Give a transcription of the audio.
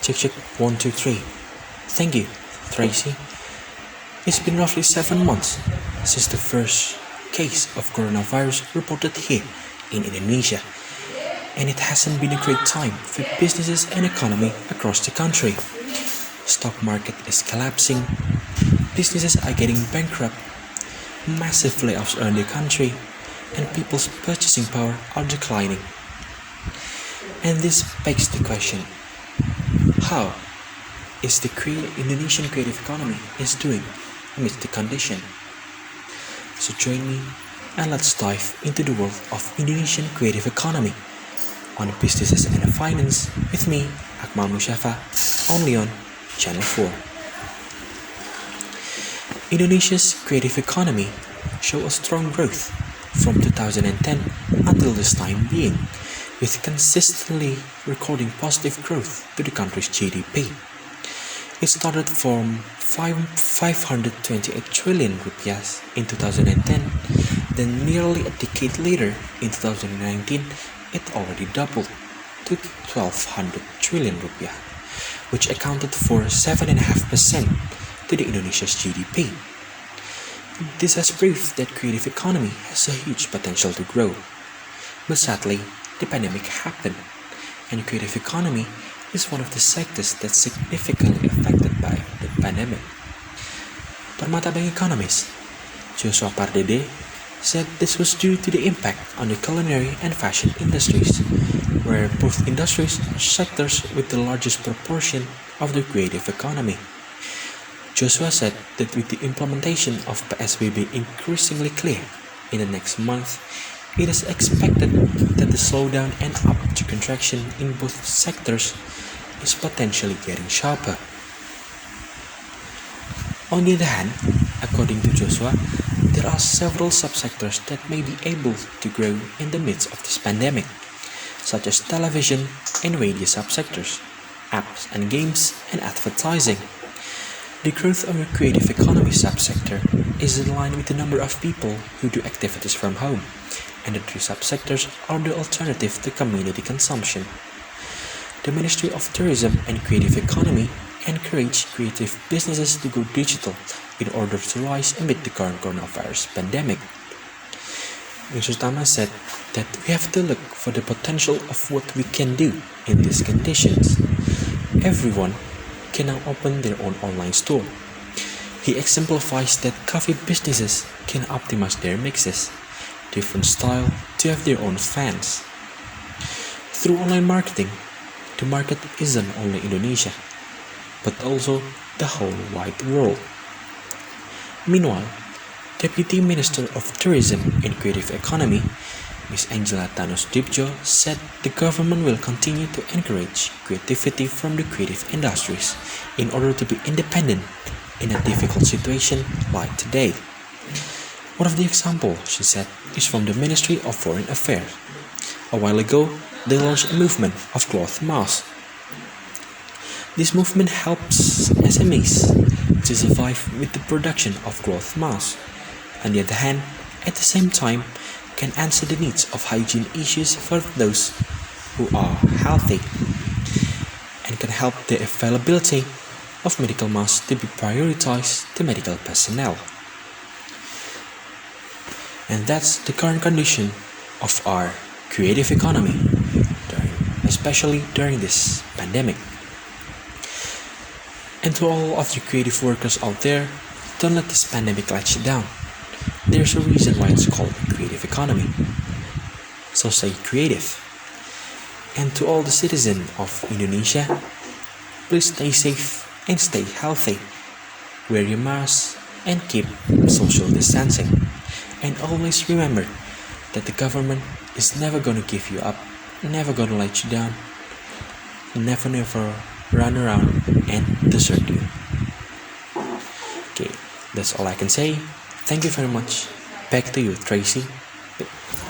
Check, check, 1, 2, 3. Thank you, Tracy. It's been roughly 7 months since the first case of coronavirus reported here in Indonesia, and it hasn't been a great time for businesses and economy across the country. Stock market is collapsing, businesses are getting bankrupt, massive layoffs around the country, and people's purchasing power are declining. And this begs the question, how is the Indonesian creative economy is doing amidst the condition? So join me and let's dive into the world of Indonesian creative economy on Businesses and Finance with me, Akmal Musyaffa, only on Channel 4. Indonesia's creative economy shows a strong growth from 2010 until this time being, with consistently recording positive growth to the country's GDP. It started from 528 trillion rupiah in 2010, then nearly a decade later, in 2019, it already doubled to 1200 trillion rupiah, which accounted for 7.5% to the Indonesia's GDP. This has proved that creative economy has a huge potential to grow. But sadly, the pandemic happened, and creative economy is one of the sectors that's significantly affected by the pandemic. Permata Bank economist Joshua Pardede said this was due to the impact on the culinary and fashion industries, where both industries are sectors with the largest proportion of the creative economy. Joshua said that with the implementation of PSBB increasingly clear in the next month, it is expected that the slowdown and up to contraction in both sectors is potentially getting sharper. On the other hand, according to Joshua, there are several subsectors that may be able to grow in the midst of this pandemic, such as television and radio subsectors, apps and games, and advertising. The growth of the creative economy subsector is in line with the number of people who do activities from home, and the three subsectors are the alternative to community consumption. The Ministry of Tourism and Creative Economy encourage creative businesses to go digital in order to rise amid the current coronavirus pandemic. Mr. Tama said that we have to look for the potential of what we can do in these conditions. Everyone can now open their own online store. He exemplifies that coffee businesses can optimize their mixes, different style to have their own fans. Through online marketing, the market isn't only Indonesia, but also the whole wide world. Meanwhile, Deputy Minister of Tourism and Creative Economy, Ms. Angela Thanos Dibjo, said the government will continue to encourage creativity from the creative industries in order to be independent in a difficult situation like today. One of the examples, she said, is from the Ministry of Foreign Affairs. A while ago, they launched a movement of cloth masks. This movement helps SMEs to survive with the production of cloth masks. On the other hand, at the same time, can answer the needs of hygiene issues for those who are healthy, and can help the availability of medical masks to be prioritized to medical personnel. And that's the current condition of our creative economy, especially during this pandemic. And to all of the creative workers out there, don't let this pandemic let you down. There's a reason why it's called creative economy. So stay creative. And to all the citizens of Indonesia, please stay safe and stay healthy. Wear your mask and keep social distancing. And always remember that the government is never going to give you up, never going to let you down, never run around and desert you. Okay, that's all I can say. Thank you very much. Back to you, Tracy.